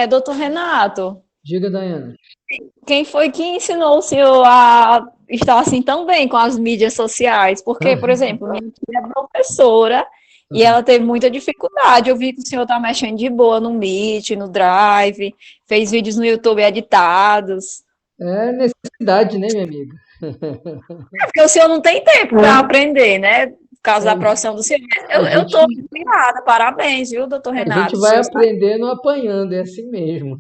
Doutor Renato, Diga, Daiane. quem foi que ensinou o senhor a estar assim tão bem com as mídias sociais? Porque, por exemplo, minha tia é professora e ela teve muita dificuldade. Eu vi que o senhor está mexendo de boa no Meet, no Drive, fez vídeos no YouTube editados. É necessidade, né, minha amiga? É porque o senhor não tem tempo para aprender, né? Por causa da profissão do senhor. A Eu estou gente, admirada, parabéns, viu, doutor a gente Renato? vai aprendendo apanhando, é assim mesmo.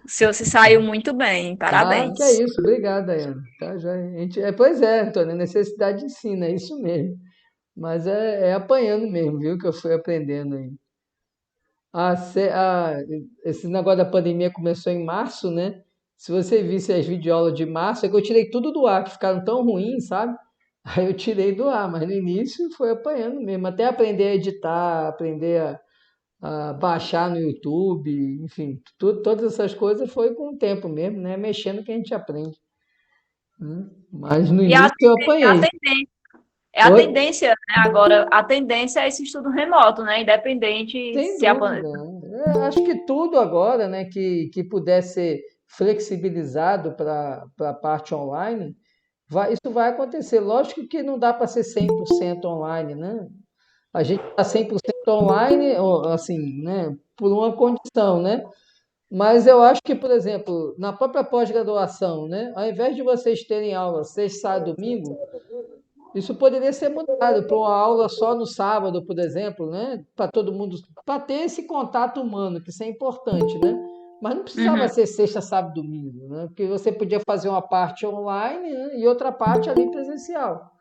O senhor se saiu muito bem, Ah, que é parabéns. isso, obrigado, Daiane. Tá, já, pois é, Antônio, necessidade ensina, é isso mesmo. Mas é apanhando mesmo, viu, que eu fui aprendendo aí. Ah, esse negócio da pandemia começou em março, né? Se você visse as videoaulas de março, é que eu tirei tudo do ar, que ficaram tão ruins, sabe? Aí eu tirei do ar, mas no início foi apanhando mesmo, até aprender a editar, aprender a baixar no YouTube, enfim, todas essas coisas foi com o tempo mesmo, né? Mexendo que a gente aprende, né? Mas no E a, início eu a apanhei. tendência, é a Oi? tendência, né, agora, a tendência é esse estudo remoto, né? Independente Sem se a dúvida. Acho que tudo agora, né, que puder ser flexibilizado para a parte online, isso vai acontecer. Lógico que não dá para ser 100% online, né? A gente está 100% online, assim, né, por uma condição, né? Mas eu acho que, por exemplo, na própria pós-graduação, né, ao invés de vocês terem aula sexta, sábado, domingo, isso poderia ser mudado para uma aula só no sábado, por exemplo, né? Para todo mundo, para ter esse contato humano, que isso é importante, né? Mas não precisava Uhum. ser sexta, sábado, domingo, né? Porque você podia fazer uma parte online, né? E outra parte ali presencial,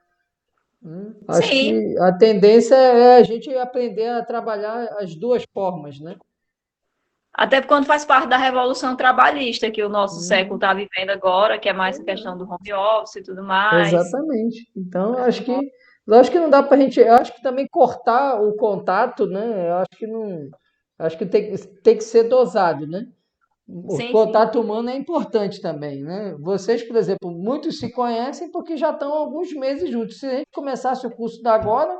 né? Acho Sim, que a tendência é a gente aprender a trabalhar as duas formas, né? até quando faz parte da revolução trabalhista que o nosso século Hum, está vivendo agora, que é mais a pois questão é. do home office e tudo mais. Exatamente. Então, acho que não dá para a gente, eu acho que também cortar o contato, né? Eu acho que não, acho que tem que ser dosado, né? O Sim, sim. contato humano é importante também, né? Vocês, por exemplo, muitos se conhecem porque já estão há alguns meses juntos. Se a gente começasse o curso da agora,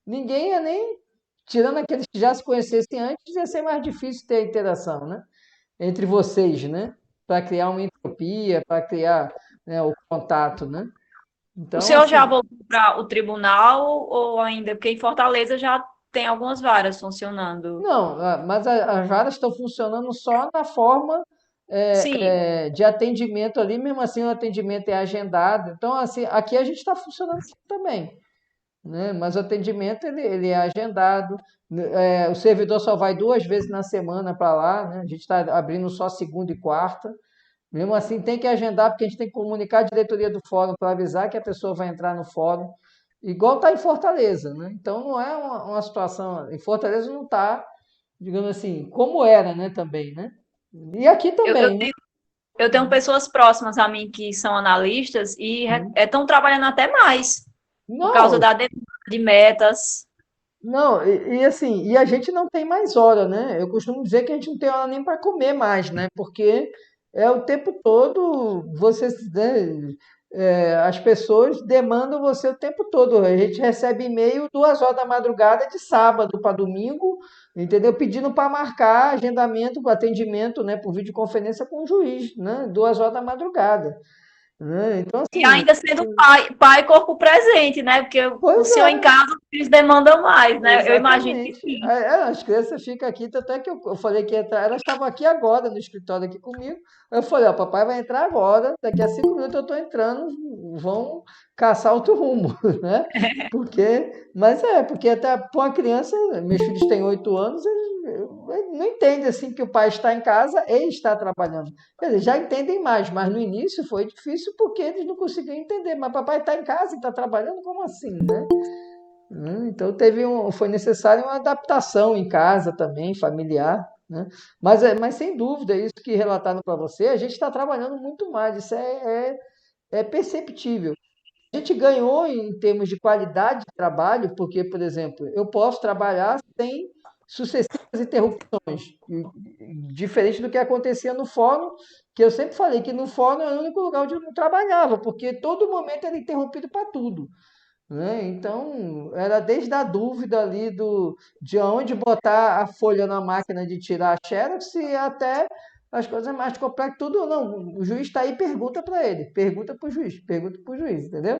ninguém ia nem, tirando aqueles que já se conhecessem antes, ia ser mais difícil ter a interação, né? Entre vocês, né? Para criar uma entropia, para criar, né, o contato, né? O Então, senhor já assim, voltou para o tribunal ou ainda? Porque em Fortaleza já tem algumas varas funcionando. não, mas as varas estão funcionando só na forma Sim, de atendimento ali, mesmo assim o atendimento é agendado. Então, assim, aqui a gente está funcionando assim também, né? Mas o atendimento ele é agendado. O servidor só vai duas vezes na semana para lá, né? A gente está abrindo só segunda e quarta. Mesmo assim, tem que agendar, porque a gente tem que comunicar a diretoria do fórum para avisar que a pessoa vai entrar no fórum. Igual está em Fortaleza, né? Então não é uma situação. Em Fortaleza não está, digamos assim, como era, né? Também, né? E aqui eu, eu também, né? Eu tenho pessoas próximas a mim que são analistas e estão trabalhando até mais por causa Não, da demanda de metas. não, e assim, e a gente não tem mais hora, né? Eu costumo dizer que a gente não tem hora nem para comer mais, né? Porque é o tempo todo, você, né, as pessoas demandam você o tempo todo. A gente recebe e-mail 2 horas da madrugada de sábado para domingo, entendeu? Pedindo para marcar agendamento, atendimento, né, por videoconferência com o juiz, né? 2 horas da madrugada, né? Então, E assim, ainda sendo pai corpo presente, né? Porque o pois senhor em é. casa, eles demandam mais, né? Eu imagino que Exatamente. sim. As crianças ficam aqui, tanto é que eu falei que ia entrar, elas estavam aqui agora no escritório aqui comigo. Eu falei, ó, papai vai entrar agora, daqui a 5 minutos eu estou entrando, vão caçar outro rumo, né? Porque até para uma criança, meus filhos têm 8 anos, eles não entendem assim que o pai está em casa e está trabalhando. Eles já entendem mais, mas no início foi difícil porque eles não conseguiam entender. Mas papai está em casa e está trabalhando, como assim, né? Então foi necessário uma adaptação em casa também, familiar, né? Mas sem dúvida, isso que relataram para você, a gente está trabalhando muito mais, isso é perceptível. A gente ganhou em termos de qualidade de trabalho, porque, por exemplo, eu posso trabalhar sem sucessivas interrupções, diferente do que acontecia no fórum, que eu sempre falei que no fórum era o único lugar onde eu não trabalhava, porque todo momento era interrompido para tudo. né? Então, era desde a dúvida ali de onde botar a folha na máquina de tirar a xerox e até as coisas mais complexas, tudo não. O juiz está aí, pergunta para ele, pergunta para o juiz, entendeu?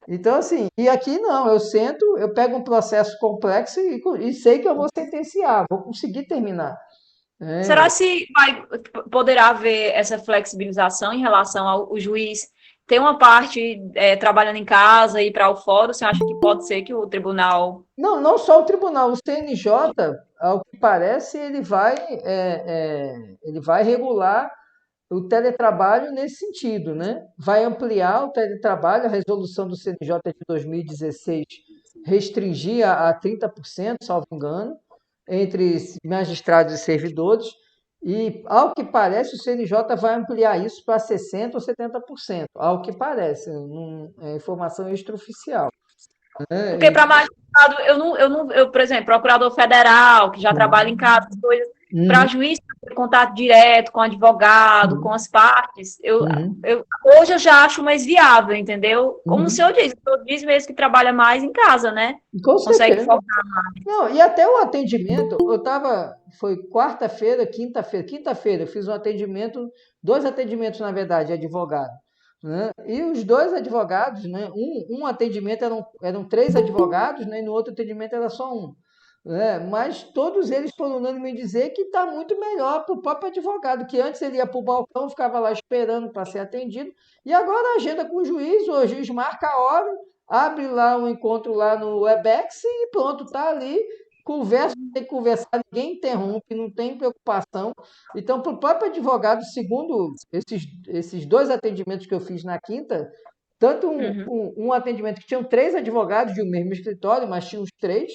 Então, assim, e aqui não, eu sento, eu pego um processo complexo e sei que eu vou sentenciar, vou conseguir terminar. Será Né? se poderá haver essa flexibilização em relação ao juiz ter uma parte trabalhando em casa e para o fórum? Você acha que pode ser que o tribunal. Não, não só o tribunal, o CNJ, ao que parece, ele vai regular o teletrabalho nesse sentido, né? Vai ampliar o teletrabalho, a resolução do CNJ de 2016 restringia a 30%, salvo engano, entre magistrados e servidores, e, ao que parece, o CNJ vai ampliar isso para 60% ou 70%, ao que parece, é informação extraoficial. Porque Né? para magistrado, por exemplo, procurador federal, que já trabalha em casa, as coisas, para Uhum, juiz, ter contato direto com o advogado, com uhum, as partes, uhum, hoje eu já acho mais viável, entendeu? Como uhum. o senhor diz mesmo que trabalha mais em casa, né? Com Consegue certeza. focar. Não, e até o atendimento, foi quinta-feira, eu fiz um atendimento, dois atendimentos, na verdade, de advogado. Né? E os dois advogados, né? Um atendimento eram três advogados, né? E no outro atendimento era só um. Né? Mas todos eles foram unânimes em dizer que está muito melhor para o próprio advogado, que antes ele ia para o balcão, ficava lá esperando para ser atendido, e agora agenda com o juiz marca a hora, abre lá um encontro lá no Webex e pronto, está ali, conversa, tem que conversar, ninguém interrompe, não tem preocupação. Então, para o próprio advogado, segundo esses dois atendimentos que eu fiz na quinta, tanto Uhum. um atendimento que tinham três advogados de um mesmo escritório, mas tinha os três,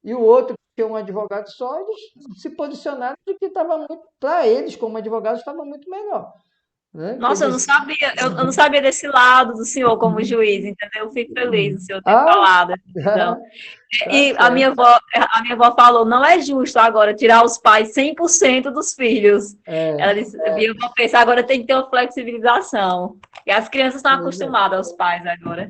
e o outro que tinha um advogado só, eles se posicionaram de que estava muito, para eles, como advogados, estava muito melhor. Né? Que Nossa, eles... eu não sabia desse lado do senhor como juiz, entendeu? Eu fico feliz do senhor ter Ah, falado essa questão. tá E certo. a minha avó falou, não é justo agora tirar os pais 100% dos filhos. Ela É, disse, eu vou pensar, agora tem que ter uma flexibilização. E as crianças estão pois é. acostumadas aos pais agora.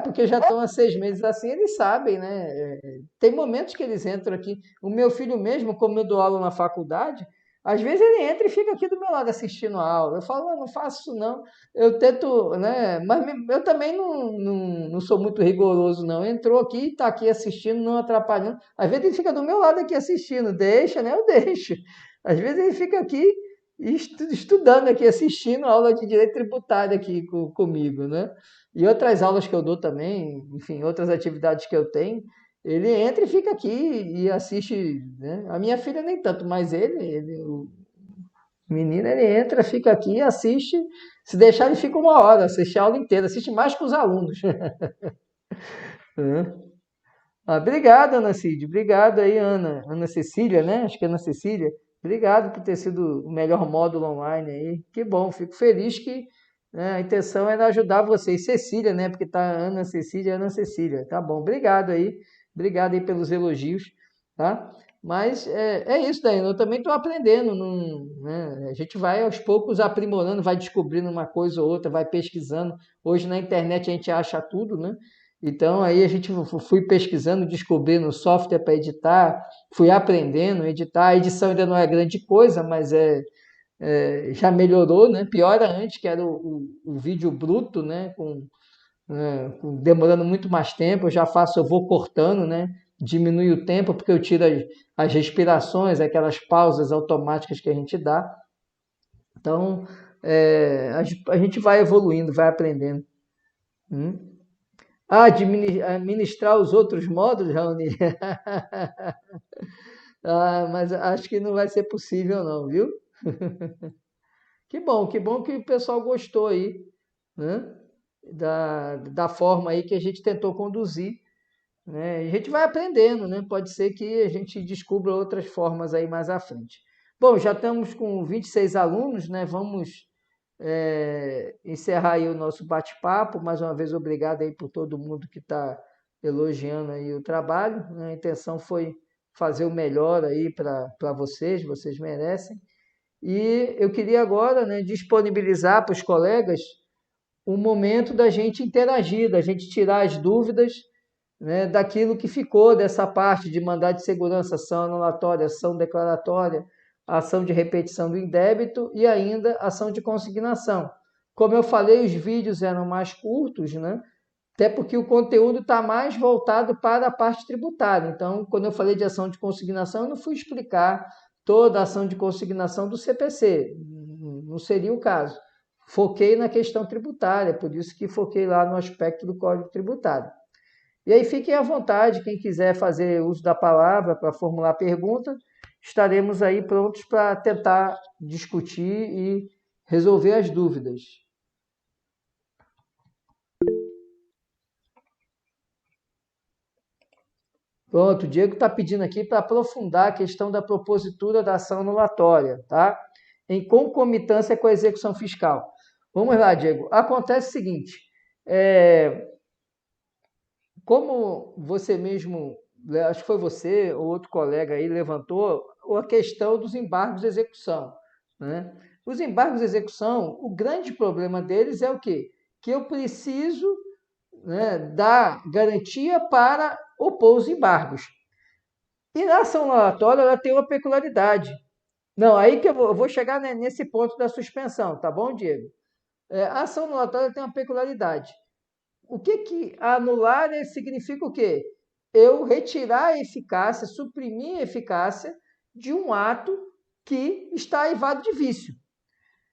Porque já estão há 6 meses assim, eles sabem, né? Tem momentos que eles entram aqui. O meu filho mesmo, como eu dou aula na faculdade, às vezes ele entra e fica aqui do meu lado assistindo a aula. Eu falo, não faço isso não. Eu tento, né? Mas eu também não sou muito rigoroso, não. Entrou aqui, está aqui assistindo, não atrapalhando. Às vezes ele fica do meu lado aqui assistindo. Deixa, né? Eu deixo. Às vezes ele fica aqui estudando aqui, assistindo a aula de direito tributário aqui comigo, né? E outras aulas que eu dou também, enfim, outras atividades que eu tenho, ele entra e fica aqui e assiste, né? A minha filha nem tanto, mas o menino, ele entra, fica aqui e assiste. Se deixar, ele fica 1 hora, assiste a aula inteira, assiste mais que os alunos. Obrigado, Ana Cid. Obrigado aí, Ana. Ana Cecília, né? Acho que é Ana Cecília. Obrigado por ter sido o melhor módulo online aí. Que bom, fico feliz que, né, a intenção era ajudar vocês. Cecília, né? Porque tá Ana Cecília, Ana Cecília. Tá bom, obrigado aí. Obrigado aí pelos elogios, tá? Mas é isso daí. Eu também estou aprendendo. Né? A gente vai aos poucos aprimorando, vai descobrindo uma coisa ou outra, vai pesquisando. Hoje na internet a gente acha tudo, né? Então aí a gente fui pesquisando, descobrindo software para editar, fui aprendendo a editar. A edição ainda não é grande coisa, mas já melhorou, né? Pior era antes, que era o vídeo bruto, né? Demorando muito mais tempo. Eu já faço, eu vou cortando, né? Diminui o tempo, porque eu tiro as respirações, aquelas pausas automáticas que a gente dá. Então a gente vai evoluindo, vai aprendendo. Hum? Administrar os outros módulos, Raoni? Mas acho que não vai ser possível não, viu? Que bom que o pessoal gostou aí, né? Da forma aí que a gente tentou conduzir, né? E a gente vai aprendendo, né? Pode ser que a gente descubra outras formas aí mais à frente. Bom, já estamos com 26 alunos, né? Vamos encerrar aí o nosso bate-papo. Mais uma vez, obrigado aí por todo mundo que está elogiando aí o trabalho, né? A intenção foi fazer o melhor aí para vocês, vocês merecem. E eu queria agora, né, disponibilizar para os colegas um momento da gente interagir, da gente tirar as dúvidas, né, daquilo que ficou dessa parte de mandado de segurança, ação anulatória, ação declaratória, ação de repetição do indébito e ainda ação de consignação. Como eu falei, os vídeos eram mais curtos, né? Até porque o conteúdo está mais voltado para a parte tributária. Então, quando eu falei de ação de consignação, eu não fui explicar toda a ação de consignação do CPC, não seria o caso. Foquei na questão tributária, por isso que foquei lá no aspecto do Código Tributário. E aí fiquem à vontade, quem quiser fazer uso da palavra para formular pergunta, estaremos aí prontos para tentar discutir e resolver as dúvidas. Pronto, o Diego está pedindo aqui para aprofundar a questão da propositura da ação anulatória, tá? Em concomitância com a execução fiscal. Vamos lá, Diego. Acontece o seguinte, como você mesmo, acho que foi você ou outro colega aí, levantou a questão dos embargos de execução, né? Os embargos de execução, o grande problema deles é o quê? Que eu preciso, né, dar garantia para opor os embargos. E na ação anulatória ela tem uma peculiaridade. Não, aí que eu vou chegar nesse ponto da suspensão, tá bom, Diego? A ação anulatória tem uma peculiaridade. O que anular significa o quê? Eu retirar a eficácia, suprimir a eficácia de um ato que está aivado de vício.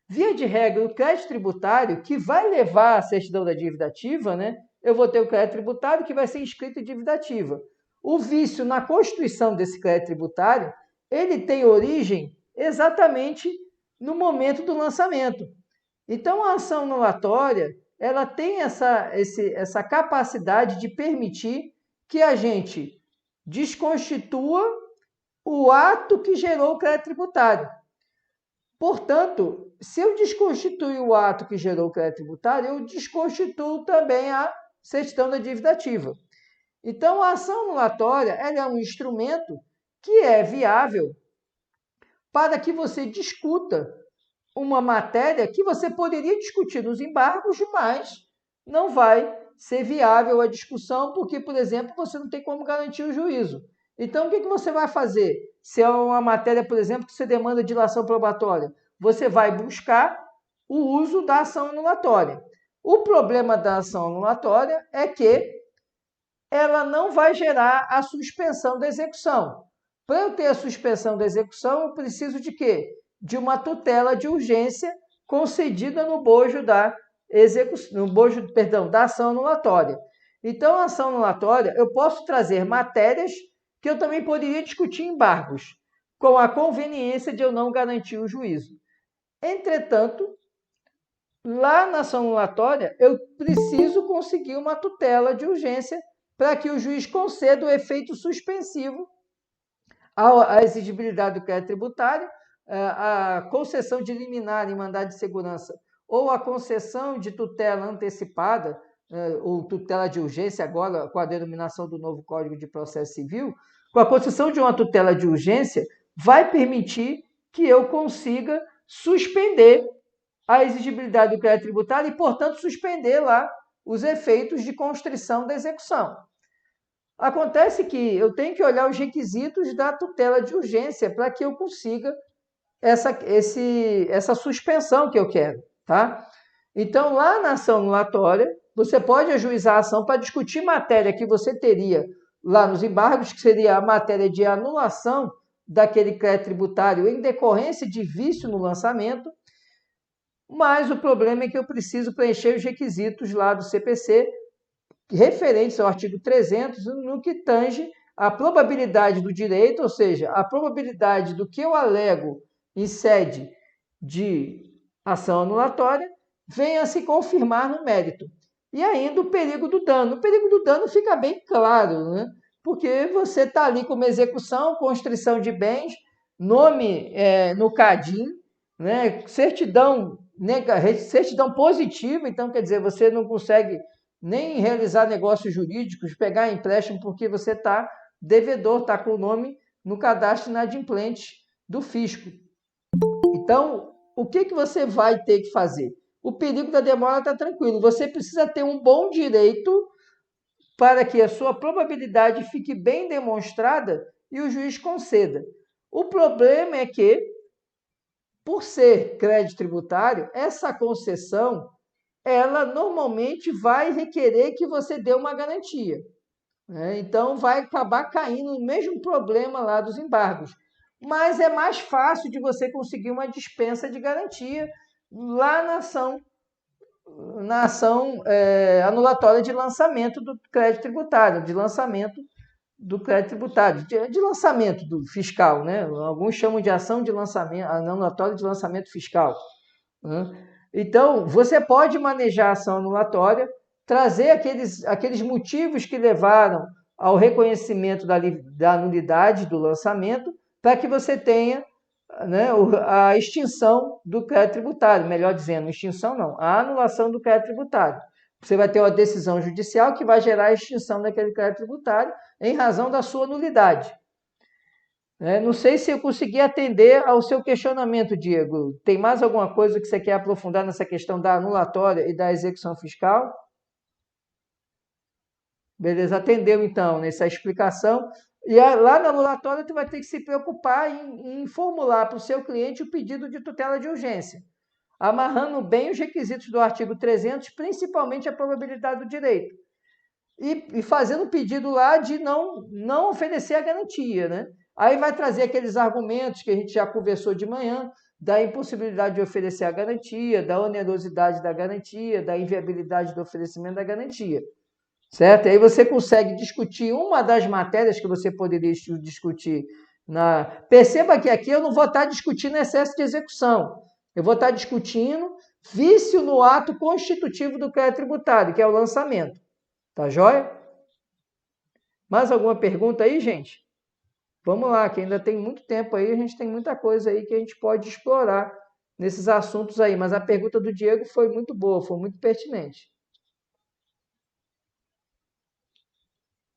Via de regra, o crédito tributário, que vai levar à certidão da dívida ativa, né? Eu vou ter o crédito tributário que vai ser inscrito em dívida ativa. O vício na constituição desse crédito tributário, ele tem origem exatamente no momento do lançamento. Então, a ação anulatória, ela tem essa capacidade de permitir que a gente desconstitua o ato que gerou o crédito tributário. Portanto, se eu desconstituir o ato que gerou o crédito tributário, eu desconstituo também a certidão da dívida ativa. Então, a ação anulatória ela é um instrumento que é viável para que você discuta uma matéria que você poderia discutir nos embargos, mas não vai ser viável a discussão, porque, por exemplo, você não tem como garantir o juízo. Então, o que você vai fazer? Se é uma matéria, por exemplo, que você demanda dilação probatória, você vai buscar o uso da ação anulatória. O problema da ação anulatória é que ela não vai gerar a suspensão da execução. Para eu ter a suspensão da execução, eu preciso de quê? De uma tutela de urgência concedida no bojo da da ação anulatória. Então, a ação anulatória, eu posso trazer matérias que eu também poderia discutir em embargos, com a conveniência de eu não garantir o juízo. Entretanto, lá na ação anulatória, eu preciso conseguir uma tutela de urgência para que o juiz conceda o efeito suspensivo à exigibilidade do crédito tributário, a concessão de liminar em mandado de segurança ou a concessão de tutela antecipada, ou tutela de urgência, agora com a denominação do novo Código de Processo Civil, com a concessão de uma tutela de urgência, vai permitir que eu consiga suspender a exigibilidade do crédito tributário e, portanto, suspender lá os efeitos de constrição da execução. Acontece que eu tenho que olhar os requisitos da tutela de urgência para que eu consiga essa suspensão que eu quero, tá? Então, lá na ação anulatória, você pode ajuizar a ação para discutir matéria que você teria lá nos embargos, que seria a matéria de anulação daquele crédito tributário em decorrência de vício no lançamento, mas o problema é que eu preciso preencher os requisitos lá do CPC, referentes ao artigo 300, no que tange a probabilidade do direito, ou seja, a probabilidade do que eu alego em sede de ação anulatória venha a se confirmar no mérito. E ainda o perigo do dano. O perigo do dano fica bem claro, né? Porque você está ali com uma execução, constrição de bens, nome no CADIM, né? Certidão positiva, então quer dizer, você não consegue nem realizar negócios jurídicos, pegar empréstimo, porque você está devedor, está com o nome no cadastro inadimplente do fisco. Então, o que você vai ter que fazer? O perigo da demora está tranquilo. Você precisa ter um bom direito para que a sua probabilidade fique bem demonstrada e o juiz conceda. O problema é que, por ser crédito tributário, essa concessão, ela normalmente vai requerer que você dê uma garantia, né? Então, vai acabar caindo no mesmo problema lá dos embargos. Mas é mais fácil de você conseguir uma dispensa de garantia lá na ação anulatória de lançamento do crédito tributário, de lançamento do crédito tributário, de lançamento do fiscal, né? Alguns chamam de ação de lançamento, anulatória de lançamento fiscal, né? Então, você pode manejar a ação anulatória, trazer aqueles motivos que levaram ao reconhecimento da nulidade do lançamento, para que você tenha, né, a extinção do crédito tributário, melhor dizendo, extinção não, a anulação do crédito tributário. Você vai ter uma decisão judicial que vai gerar a extinção daquele crédito tributário em razão da sua nulidade. Não sei se eu consegui atender ao seu questionamento, Diego. Tem mais alguma coisa que você quer aprofundar nessa questão da anulatória e da execução fiscal? Beleza, atendeu então nessa explicação. E lá na anulatória, tu vai ter que se preocupar em formular para o seu cliente o pedido de tutela de urgência, amarrando bem os requisitos do artigo 300, principalmente a probabilidade do direito. E fazendo o pedido lá de não oferecer a garantia, né? Aí vai trazer aqueles argumentos que a gente já conversou de manhã, da impossibilidade de oferecer a garantia, da onerosidade da garantia, da inviabilidade do oferecimento da garantia. Certo? E aí você consegue discutir uma das matérias que você poderia discutir. Perceba que aqui eu não vou estar discutindo excesso de execução. Eu vou estar discutindo vício no ato constitutivo do crédito tributário, que é o lançamento. Tá joia? Mais alguma pergunta aí, gente? Vamos lá, que ainda tem muito tempo aí, a gente tem muita coisa aí que a gente pode explorar nesses assuntos aí. Mas a pergunta do Diego foi muito boa, foi muito pertinente.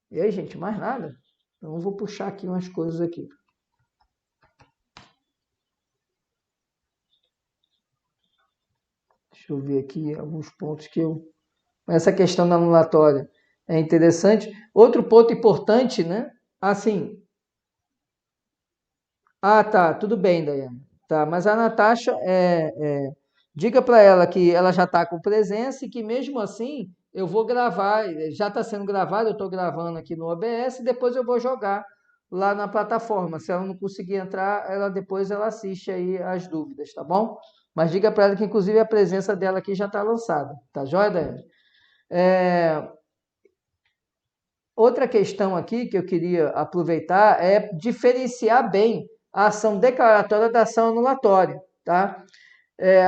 E aí, gente, mais nada? Então, eu vou puxar aqui umas coisas aqui. Deixa eu ver aqui alguns pontos que eu... Essa questão da anulatória é interessante. Outro ponto importante, né? Assim... Ah, tá, tudo bem, Daiane. Tá, mas a Natasha, diga para ela que ela já está com presença e que mesmo assim eu vou gravar, já está sendo gravado, eu estou gravando aqui no OBS e depois eu vou jogar lá na plataforma. Se ela não conseguir entrar, depois ela assiste aí as dúvidas, tá bom? Mas diga para ela que inclusive a presença dela aqui já está lançada, tá joia, Daiane? Outra questão aqui que eu queria aproveitar é diferenciar bem a ação declaratória da ação anulatória, tá?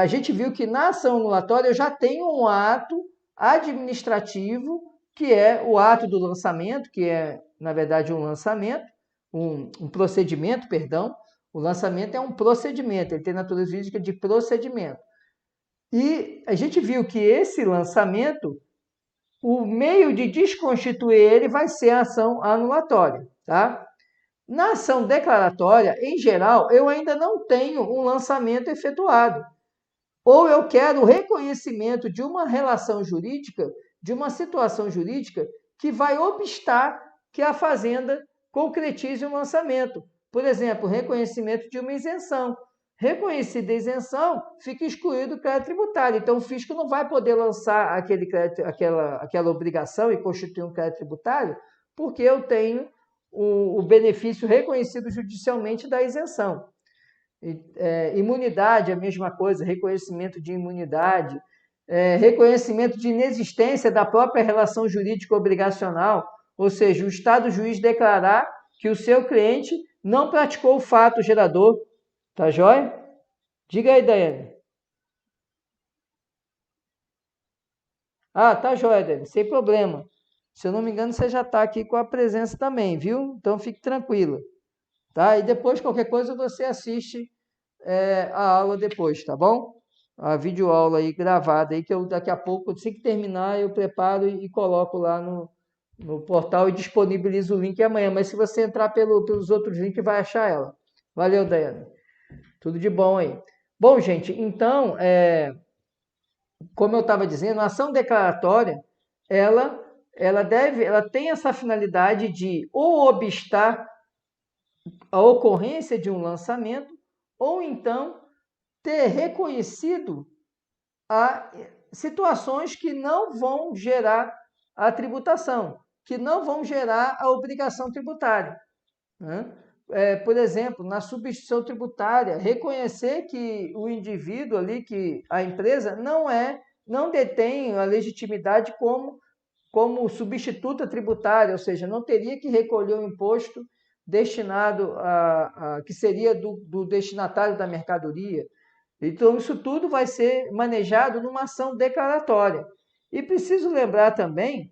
A gente viu que na ação anulatória eu já tenho um ato administrativo, que é o ato do lançamento, que é, na verdade, um lançamento, um procedimento, perdão. O lançamento é um procedimento, ele tem natureza jurídica de procedimento. E a gente viu que esse lançamento, o meio de desconstituir ele vai ser a ação anulatória, tá? Na ação declaratória, em geral, eu ainda não tenho um lançamento efetuado. Ou eu quero o reconhecimento de uma relação jurídica, de uma situação jurídica que vai obstar que a fazenda concretize o lançamento. Por exemplo, reconhecimento de uma isenção. Reconhecida a isenção, fica excluído o crédito tributário. Então, o fisco não vai poder lançar aquela obrigação e constituir um crédito tributário, porque eu tenho o benefício reconhecido judicialmente da isenção. Imunidade, a mesma coisa, reconhecimento de imunidade, reconhecimento de inexistência da própria relação jurídica obrigacional, ou seja, o Estado juiz declarar que o seu cliente não praticou o fato gerador. Tá joia? Diga aí, Daiane. Ah, tá joia, Daiane, sem problema. Se eu não me engano, você já está aqui com a presença também, viu? Então, fique tranquila. Tá? E depois, qualquer coisa, você assiste a aula depois, tá bom? A videoaula aí gravada aí, que eu daqui a pouco, assim que terminar, eu preparo e coloco lá no portal e disponibilizo o link amanhã. Mas se você entrar pelos outros links, vai achar ela. Valeu, Daiane. Tudo de bom aí. Bom, gente, então, como eu estava dizendo, a ação declaratória, ela ela tem essa finalidade de ou obstar a ocorrência de um lançamento, ou então ter reconhecido a situações que não vão gerar a tributação, que não vão gerar a obrigação tributária, né? Por exemplo, na substituição tributária, reconhecer que o indivíduo ali, que a empresa não detém a legitimidade como substituta tributária, ou seja, não teria que recolher o imposto destinado que seria do destinatário da mercadoria. Então, isso tudo vai ser manejado numa ação declaratória. E preciso lembrar também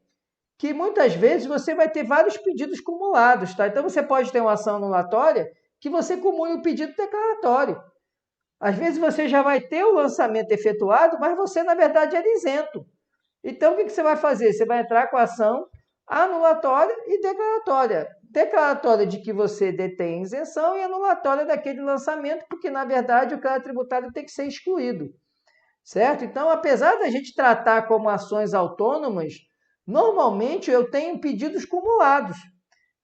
que muitas vezes você vai ter vários pedidos cumulados, tá? Então, você pode ter uma ação anulatória que você cumule o pedido declaratório. Às vezes você já vai ter o lançamento efetuado, mas você, na verdade, era isento. Então, o que você vai fazer? Você vai entrar com a ação anulatória e declaratória. Declaratória de que você detém isenção e anulatória daquele lançamento, porque, na verdade, o crédito tributário tem que ser excluído. Certo? Então, apesar da gente tratar como ações autônomas, normalmente eu tenho pedidos cumulados.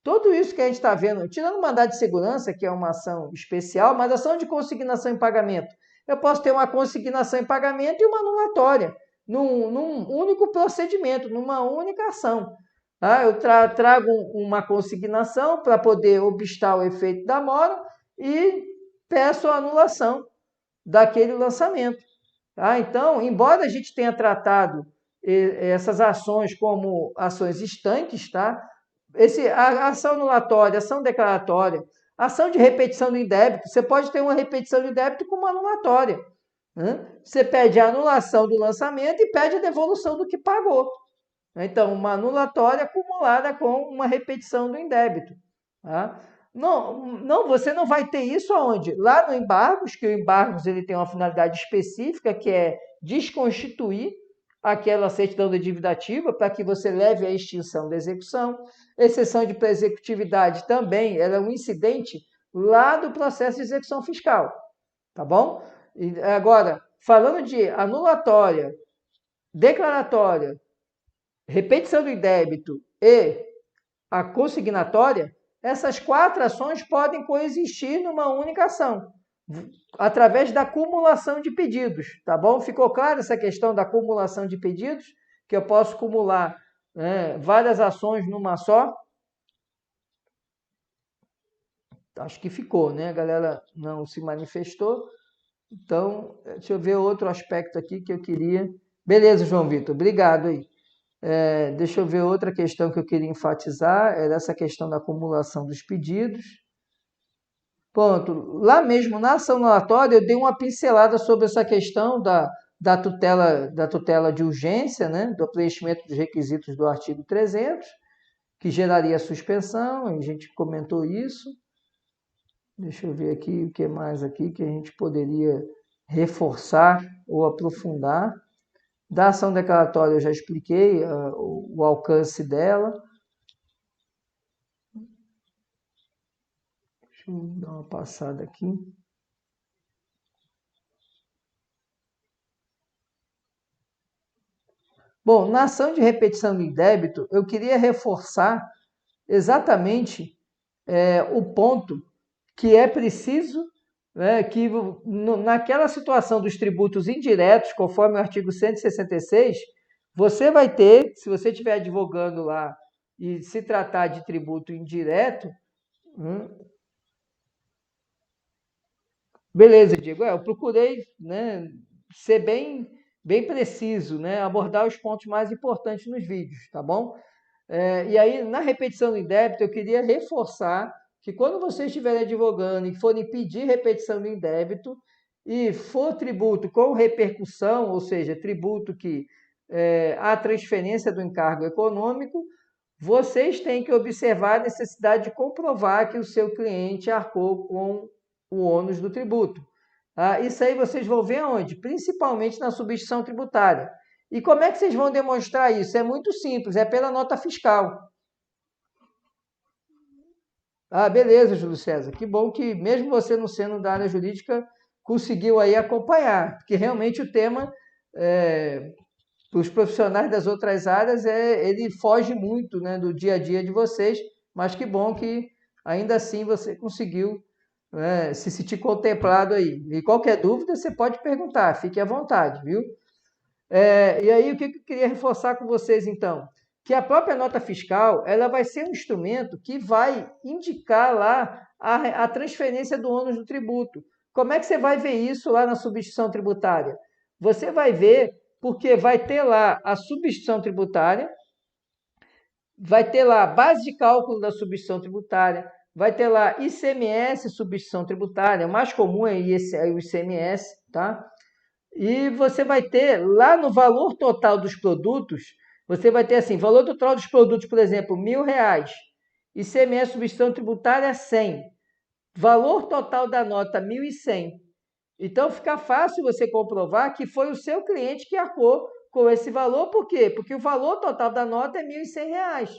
Tudo isso que a gente está vendo, tirando o mandado de segurança, que é uma ação especial, mas ação de consignação em pagamento. Eu posso ter uma consignação em pagamento e uma anulatória, num único procedimento, numa única ação. Tá? Eu trago uma consignação para poder obstar o efeito da mora e peço a anulação daquele lançamento. Tá? Então, embora a gente tenha tratado essas ações como ações estanques, tá? A ação anulatória, ação declaratória, ação de repetição do indébito, você pode ter uma repetição de débito com uma anulatória. Né? Você pede a anulação do lançamento e pede a devolução do que pagou. Então, uma anulatória acumulada com uma repetição do indébito. Tá? Não, você não vai ter isso aonde? Lá no embargos, que o embargos ele tem uma finalidade específica, que é desconstituir aquela certidão de dívida ativa para que você leve à extinção da execução. Exceção de pré-executividade também, ela é um incidente lá do processo de execução fiscal. Tá bom? E agora, falando de anulatória, declaratória, repetição do débito e a consignatória, essas 4 ações podem coexistir numa única ação, através da acumulação de pedidos, tá bom? Ficou claro essa questão da acumulação de pedidos? Que eu posso acumular várias ações numa só? Acho que ficou, né? A galera não se manifestou. Então, deixa eu ver outro aspecto aqui que eu queria. Beleza, João Vitor, obrigado aí. Deixa eu ver outra questão que eu queria enfatizar, era essa questão da acumulação dos pedidos. Pronto, lá mesmo na ação anulatória eu dei uma pincelada sobre essa questão da tutela de urgência, né, do preenchimento dos requisitos do artigo 300, que geraria suspensão, a gente comentou isso. Deixa eu ver aqui o que mais aqui que a gente poderia reforçar ou aprofundar. Da ação declaratória eu já expliquei o alcance dela. Deixa eu dar uma passada aqui. Bom, na ação de repetição do débito, eu queria reforçar exatamente o ponto que é preciso, né, que naquela situação dos tributos indiretos, conforme o artigo 166, você vai ter, se você estiver advogando lá e se tratar de tributo indireto, beleza, Diego, eu procurei, né, ser bem preciso, né, abordar os pontos mais importantes nos vídeos, tá bom? E aí, na repetição do indébito, eu queria reforçar que quando vocês estiverem advogando e forem pedir repetição do indébito e for tributo com repercussão, ou seja, tributo que há transferência do encargo econômico, vocês têm que observar a necessidade de comprovar que o seu cliente arcou com o ônus do tributo. Isso aí vocês vão ver onde? Principalmente na substituição tributária. E como é que vocês vão demonstrar isso? É muito simples, é pela nota fiscal. Beleza, Júlio César. Que bom que, mesmo você não sendo da área jurídica, conseguiu aí acompanhar, porque realmente o tema para os profissionais das outras áreas, ele foge muito, né, do dia a dia de vocês, mas que bom que ainda assim você conseguiu, né, se sentir contemplado aí. E qualquer dúvida você pode perguntar, fique à vontade, viu? E aí, o que eu queria reforçar com vocês, então? Que a própria nota fiscal, ela vai ser um instrumento que vai indicar lá a transferência do ônus do tributo. Como é que você vai ver isso lá na substituição tributária? Você vai ver porque vai ter lá a substituição tributária, vai ter lá a base de cálculo da substituição tributária, vai ter lá ICMS substituição tributária, o mais comum é o ICMS, tá? E você vai ter lá no valor total dos produtos, você vai ter assim, valor total dos produtos, por exemplo, R$ 1.000, ICMS substituição tributária 100, valor total da nota 1.100. Então fica fácil você comprovar que foi o seu cliente que arcou com esse valor, por quê? Porque o valor total da nota é R$ 1.100.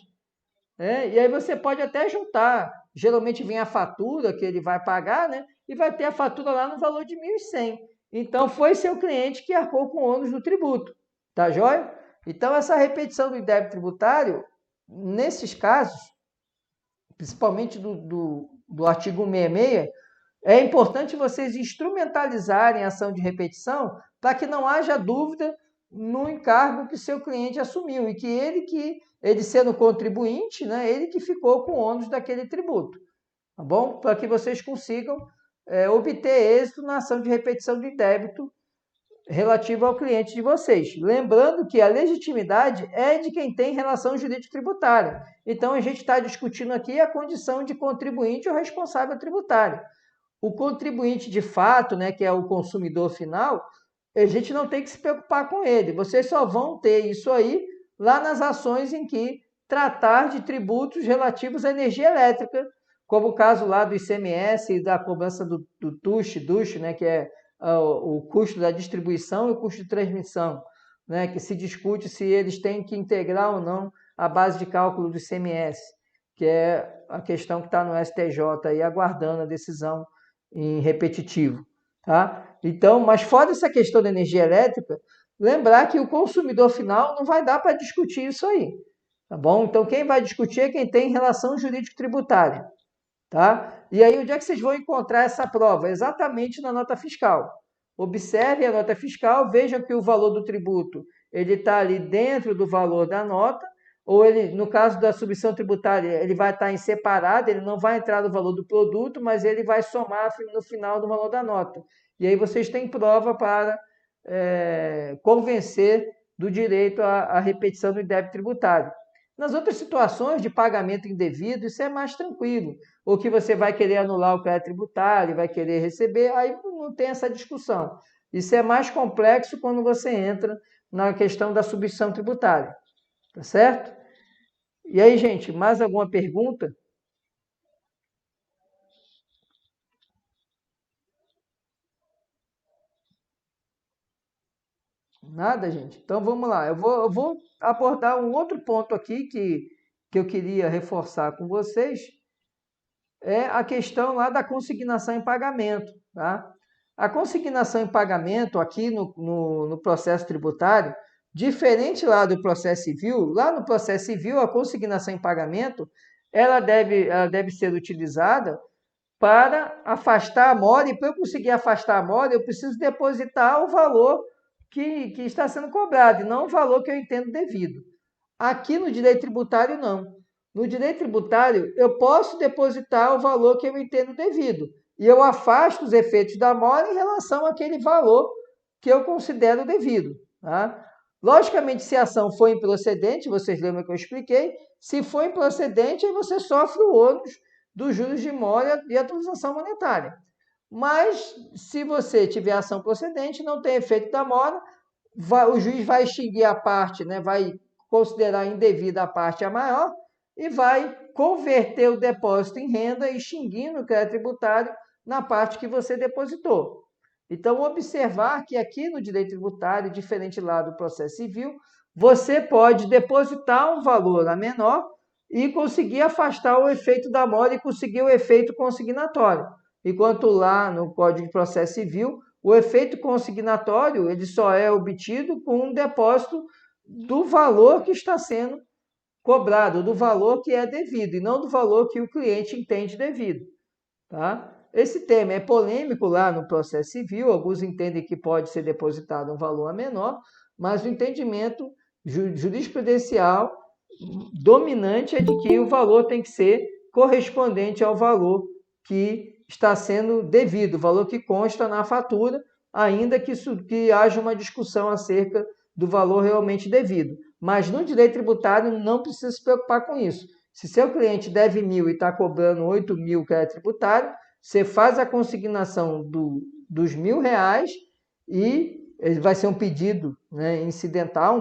Né? E aí você pode até juntar, geralmente vem a fatura que ele vai pagar, né? E vai ter a fatura lá no valor de 1.100. Então foi seu cliente que arcou com o ônus do tributo, tá joia? Então essa repetição do débito tributário, nesses casos, principalmente do artigo 166, é importante vocês instrumentalizarem a ação de repetição para que não haja dúvida no encargo que seu cliente assumiu e que ele sendo contribuinte, né, ele que ficou com o ônus daquele tributo, tá bom? Para que vocês consigam obter êxito na ação de repetição de débito relativa ao cliente de vocês. Lembrando que a legitimidade é de quem tem relação jurídico-tributária. Então, a gente está discutindo aqui a condição de contribuinte ou responsável tributário. O contribuinte de fato, né, que é o consumidor final, a gente não tem que se preocupar com ele. Vocês só vão ter isso aí lá nas ações em que tratar de tributos relativos à energia elétrica, como o caso lá do ICMS e da cobrança do DUSH, né, que é o custo da distribuição e o custo de transmissão, né, que se discute se eles têm que integrar ou não a base de cálculo do ICMS, que é a questão que está no STJ aí, aguardando a decisão em repetitivo. Tá? Então, mas fora essa questão da energia elétrica, lembrar que o consumidor final não vai dar para discutir isso aí. Tá bom? Então, quem vai discutir é quem tem relação jurídico-tributária. Tá? E aí, onde é que vocês vão encontrar essa prova? Exatamente na nota fiscal. Observe a nota fiscal, vejam que o valor do tributo ele está ali dentro do valor da nota, ou ele, no caso da substituição tributária, ele vai estar em separado, ele não vai entrar no valor do produto, mas ele vai somar no final do valor da nota. E aí vocês têm prova para convencer do direito à repetição do débito tributário. Nas outras situações de pagamento indevido, isso é mais tranquilo. Ou que você vai querer anular o crédito tributário, vai querer receber, aí não tem essa discussão. Isso é mais complexo quando você entra na questão da substituição tributária. Tá certo? E aí, gente, mais alguma pergunta? Nada, gente? Então vamos lá. Eu vou abordar um outro ponto aqui que eu queria reforçar com vocês, é a questão lá da consignação em pagamento. Tá? A consignação em pagamento aqui no processo tributário, diferente lá do processo civil, lá no processo civil a consignação em pagamento ela deve ser utilizada para afastar a mora, e para eu conseguir afastar a mora, eu preciso depositar o valor que está sendo cobrado, e não o valor que eu entendo devido. Aqui no direito tributário, não. No direito tributário, eu posso depositar o valor que eu entendo devido, e eu afasto os efeitos da mora em relação àquele valor que eu considero devido. Tá? Logicamente, se a ação for improcedente, vocês lembram que eu expliquei, se for improcedente, aí você sofre o ônus dos juros de mora e atualização monetária. Mas, se você tiver ação procedente, não tem efeito da mora, o juiz vai extinguir a parte, né, vai considerar indevida a parte a maior e vai converter o depósito em renda, extinguindo o crédito tributário na parte que você depositou. Então, observar que aqui no direito tributário, diferente lá do processo civil, você pode depositar um valor a menor e conseguir afastar o efeito da mora e conseguir o efeito consignatório. Enquanto lá no Código de Processo Civil, o efeito consignatório ele só é obtido com um depósito do valor que está sendo cobrado, do valor que é devido, e não do valor que o cliente entende devido. Tá? Esse tema é polêmico lá no processo civil, alguns entendem que pode ser depositado um valor menor, mas o entendimento jurisprudencial dominante é de que o valor tem que ser correspondente ao valor que está sendo devido, o valor que consta na fatura, ainda que haja uma discussão acerca do valor realmente devido. Mas no direito tributário não precisa se preocupar com isso. Se seu cliente deve 1.000 e está cobrando 8.000 que é tributário, você faz a consignação dos R$ 1.000 e vai ser um pedido, né, incidental,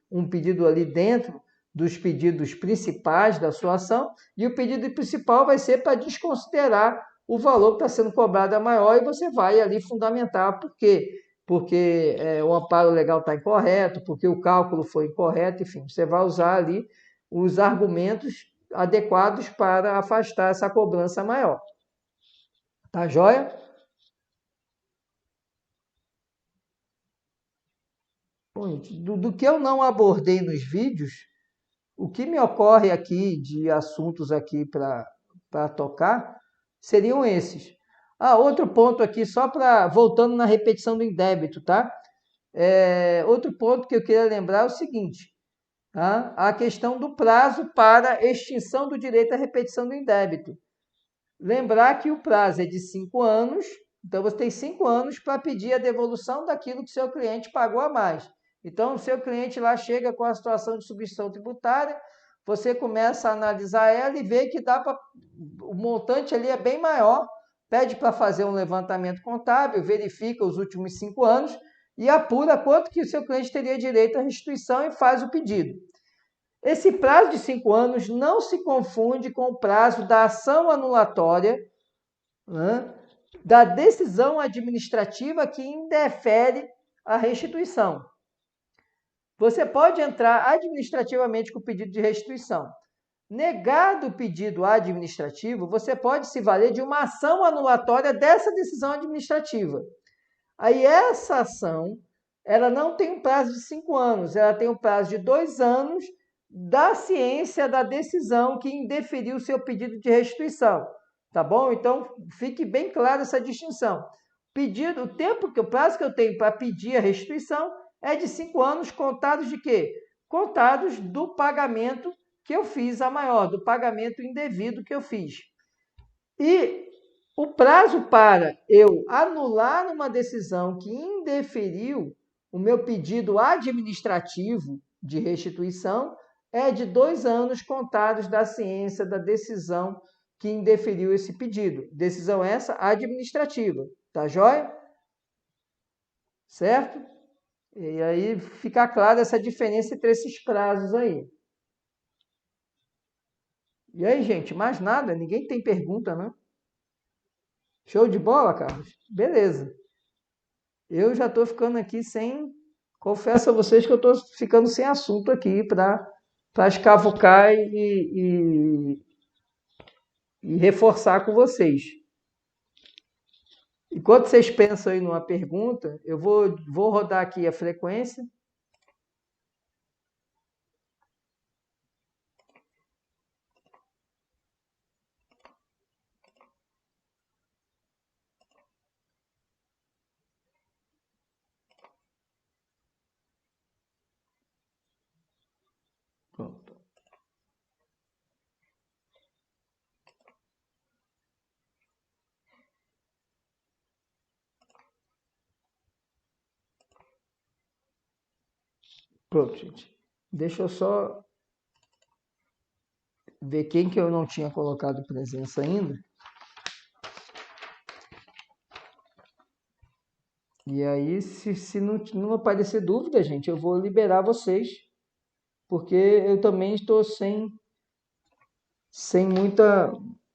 um pedido ali dentro dos pedidos principais da sua ação, e o pedido principal vai ser para desconsiderar o valor que está sendo cobrado é maior, e você vai ali fundamentar por quê. Porque o amparo legal está incorreto, porque o cálculo foi incorreto, enfim, você vai usar ali os argumentos adequados para afastar essa cobrança maior. Tá joia? Bom, do que eu não abordei nos vídeos, o que me ocorre aqui de assuntos aqui para tocar seriam esses. Outro ponto aqui, só para voltando na repetição do indébito, tá? Outro ponto que eu queria lembrar é o seguinte, tá? A questão do prazo para extinção do direito à repetição do indébito. Lembrar que o prazo é de 5 anos, então você tem 5 anos para pedir a devolução daquilo que seu cliente pagou a mais. Então, o seu cliente lá chega com a situação de substituição tributária, você começa a analisar ela e vê que dá para o montante ali é bem maior, pede para fazer um levantamento contábil, verifica os últimos 5 anos e apura quanto que o seu cliente teria direito à restituição e faz o pedido. Esse prazo de 5 anos não se confunde com o prazo da ação anulatória, né, da decisão administrativa que indefere a restituição. Você pode entrar administrativamente com o pedido de restituição. Negado o pedido administrativo, você pode se valer de uma ação anulatória dessa decisão administrativa. Aí essa ação, ela não tem um prazo de 5 anos, ela tem um prazo de 2 anos da ciência da decisão que indeferiu o seu pedido de restituição. Tá bom? Então, fique bem clara essa distinção. O prazo que eu tenho para pedir a restituição é de 5 anos, contados de quê? Contados do pagamento que eu fiz a maior, do pagamento indevido que eu fiz. E o prazo para eu anular uma decisão que indeferiu o meu pedido administrativo de restituição é de 2 anos contados da ciência da decisão que indeferiu esse pedido. Decisão essa administrativa. Tá joia? Certo? E aí fica clara essa diferença entre esses prazos aí. E aí, gente, mais nada? Ninguém tem pergunta, né? Show de bola, Carlos? Beleza. Eu já estou ficando aqui sem... Confesso a vocês que eu estou ficando sem assunto aqui para escavucar e reforçar com vocês. Enquanto vocês pensam aí numa pergunta, eu vou rodar aqui a frequência. Pronto. Pronto, gente. Deixa eu só ver quem que eu não tinha colocado presença ainda. E aí, se não aparecer dúvida, gente, eu vou liberar vocês, porque eu também estou sem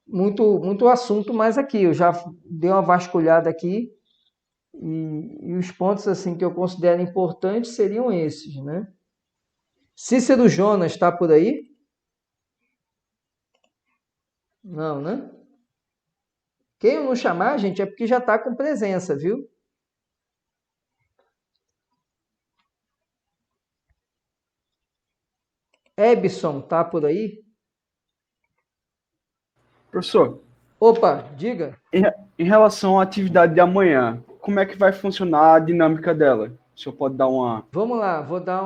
muito assunto mais aqui. Eu já dei uma vasculhada aqui e os pontos assim que eu considero importantes seriam esses, né? Cícero Jonas está por aí? Não, né? Quem eu não chamar, gente, é porque já está com presença, viu? Ebson, tá por aí? Professor, Opa, diga. em relação à atividade de amanhã, como é que vai funcionar a dinâmica dela? O senhor pode dar uma. Vamos lá, vou dar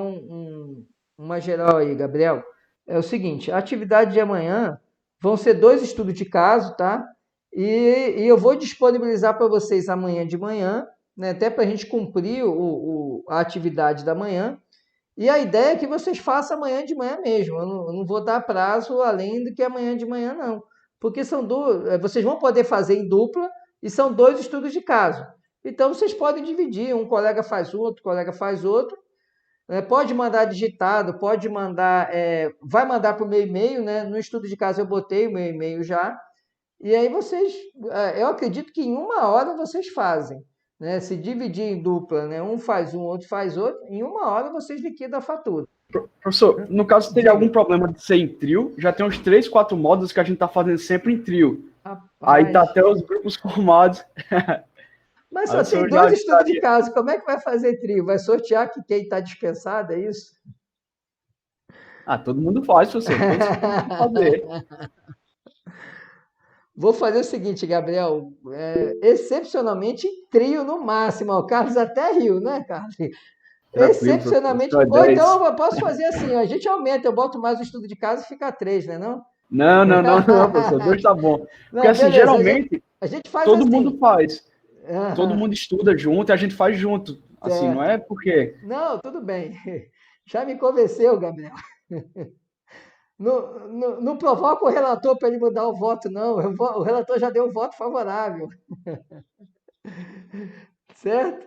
uma geral aí, Gabriel. É o seguinte, a atividade de amanhã vão ser 2 estudos de caso, tá? E eu vou disponibilizar para vocês amanhã de manhã, né? Até para a gente cumprir a atividade da manhã. E a ideia é que vocês façam amanhã de manhã mesmo. Eu não vou dar prazo além do que amanhã de manhã, não. Porque vocês vão poder fazer em dupla e são 2 estudos de caso. Então vocês podem dividir, um colega faz outro, colega faz outro. Pode mandar digitado, pode mandar, vai mandar para o meu e-mail, né? No estudo de caso eu botei o meu e-mail já. E aí eu acredito que em 1 hora vocês fazem. Né? Se dividir em dupla, né? Um faz um, outro faz outro, em 1 hora vocês liquidam a fatura. Professor, no caso, teria algum Diga. problema de ser em trio? Já tem uns 3, 4 módulos que a gente está fazendo sempre em trio. Aí tá Rapaz, até os grupos formados. mas Aí só o tem senhor já 2 estudos de estaria. caso, como é que vai fazer trio? Vai sortear que quem está dispensado, é isso? Ah, todo mundo faz, professor. Todos podem fazer. Vou fazer o seguinte, Gabriel, excepcionalmente em trio no máximo. O Carlos até riu, né, Carlos? Tranquilo, professor. O Excepcionalmente. senhor é Ou então 10. eu posso fazer assim, ó, a gente aumenta, eu boto mais o estudo de casa e fica 3, né não? Não, não, não, não, professor. 2 tá bom. Porque Não, assim, beleza, geralmente, a gente faz todo mundo assim. faz. Todo Aham, mundo estuda junto e a gente faz junto. Assim, não é certo. porque. Não, tudo bem. Já me convenceu, Gabriel. Não provoca o relator para ele mudar o voto, não. O relator já deu um voto favorável, certo?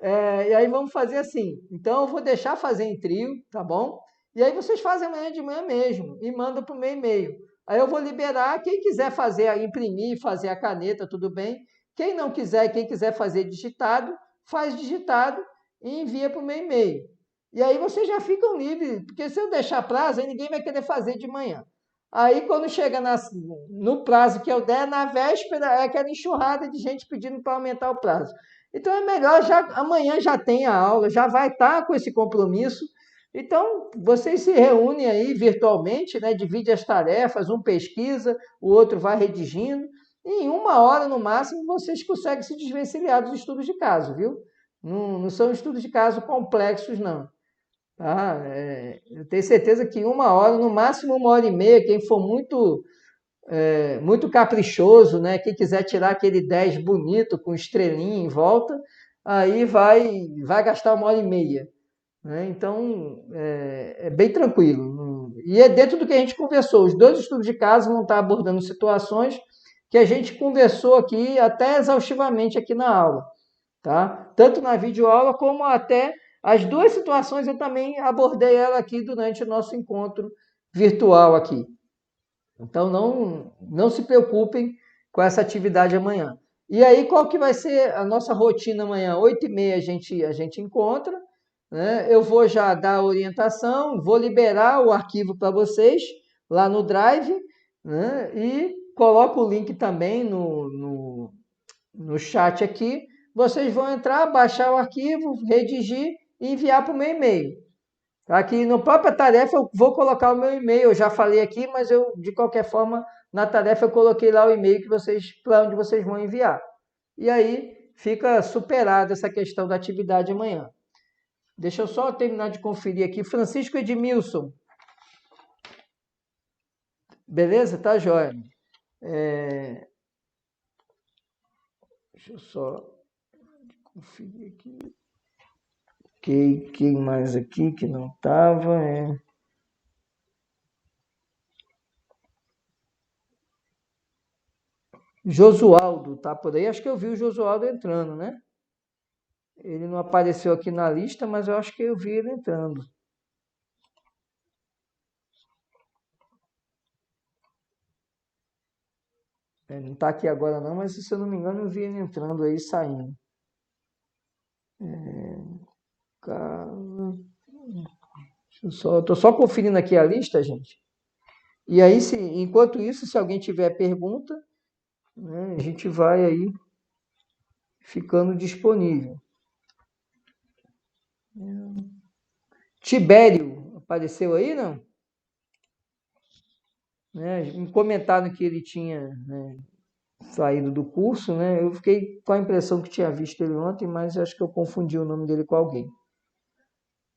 E aí vamos fazer assim. Então eu vou deixar fazer em trio, tá bom? E aí vocês fazem amanhã de manhã mesmo e mandam para o meu e-mail. Aí eu vou liberar. Quem quiser fazer, imprimir, fazer a caneta, tudo bem. Quem não quiser, quem quiser fazer digitado, faz digitado e envia para o meu e-mail. E aí vocês já ficam livres, porque se eu deixar prazo, aí ninguém vai querer fazer de manhã. Aí quando chega no prazo que eu der, na véspera, é aquela enxurrada de gente pedindo para aumentar o prazo. Então é melhor amanhã já tem a aula, já vai estar com esse compromisso. Então vocês se reúnem aí virtualmente, né? Divide as tarefas, um pesquisa, o outro vai redigindo. E em 1 hora no máximo vocês conseguem se desvencilhar dos estudos de caso, viu? Não são estudos de caso complexos, não. Tá? Eu tenho certeza que em 1 hora, no máximo 1 hora e meia, quem for muito caprichoso, né? Quem quiser tirar aquele 10 bonito com estrelinha em volta, aí vai gastar 1 hora e meia. Né? Então, é bem tranquilo. E é dentro do que a gente conversou. Os 2 estudos de caso vão estar abordando situações que a gente conversou aqui até exaustivamente aqui na aula. Tá? Tanto na videoaula como até as 2 situações eu também abordei ela aqui durante o nosso encontro virtual aqui. Então não se preocupem com essa atividade amanhã. E aí, qual que vai ser a nossa rotina amanhã? 8h30 a gente encontra, né? Eu vou já dar a orientação, vou liberar o arquivo para vocês lá no Drive, né? E coloco o link também no chat aqui. Vocês vão entrar, baixar o arquivo, redigir e enviar para o meu e-mail. Aqui no própria tarefa eu vou colocar o meu e-mail, eu já falei aqui, mas eu de qualquer forma na tarefa eu coloquei lá o e-mail para onde vocês vão enviar. E aí fica superada essa questão da atividade amanhã. Deixa eu só terminar de conferir aqui. Francisco Edmilson. Beleza? Tá, jóia? Deixa eu só conferir aqui. Quem mais aqui que não estava? Josualdo, tá por aí? Acho que eu vi o Josualdo entrando, né? Ele não apareceu aqui na lista, mas eu acho que eu vi ele entrando. Não está aqui agora não, mas se eu não me engano eu vi ele entrando aí, saindo. Estou só conferindo aqui a lista, gente. E aí, enquanto isso, se alguém tiver pergunta, né, a gente vai aí ficando disponível. Tibério, apareceu aí, não? né? Me comentaram que ele tinha, né, saído do curso, né? Eu fiquei com a impressão que tinha visto ele ontem, mas acho que eu confundi o nome dele com alguém.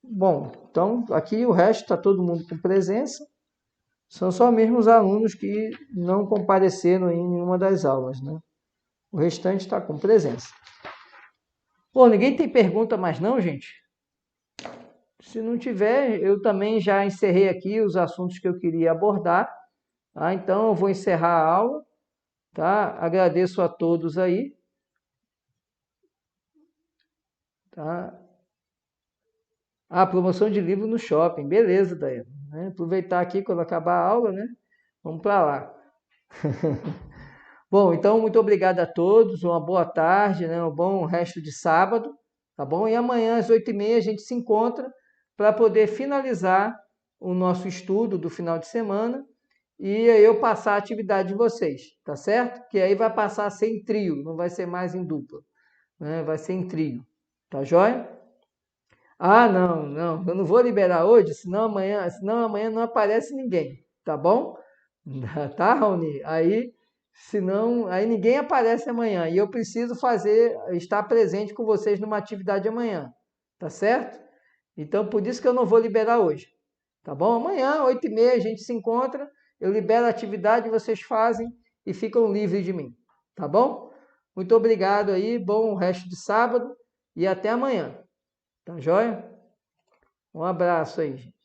Bom, então aqui o resto está todo mundo com presença, são só mesmo os alunos que não compareceram em nenhuma das aulas, né? O restante está com presença. Bom, ninguém tem pergunta mais não, gente? Se não tiver, eu também já encerrei aqui os assuntos que eu queria abordar, tá? Então eu vou encerrar a aula, tá? Agradeço a todos aí, tá? Ah, promoção de livro no shopping, beleza, Daiane, né? Aproveitar aqui quando acabar a aula, né? Vamos para lá. Bom, então muito obrigado a todos, uma boa tarde, né? Um bom resto de sábado, tá bom? E amanhã às 8h30 a gente se encontra para poder finalizar o nosso estudo do final de semana e aí eu passar a atividade de vocês, tá certo? Que aí vai passar a ser em trio, não vai ser mais em dupla, né? Vai ser em trio, tá joia? Ah, não, eu não vou liberar hoje, senão amanhã não aparece ninguém, tá bom? Tá, Raoni? Aí, senão, aí ninguém aparece amanhã e eu preciso estar presente com vocês numa atividade amanhã, tá certo? Então, por isso que eu não vou liberar hoje, tá bom? Amanhã, 8h30, a gente se encontra, eu libero a atividade, vocês fazem e ficam livres de mim, tá bom? Muito obrigado aí, bom resto de sábado e até amanhã, tá joia? Um abraço aí, gente.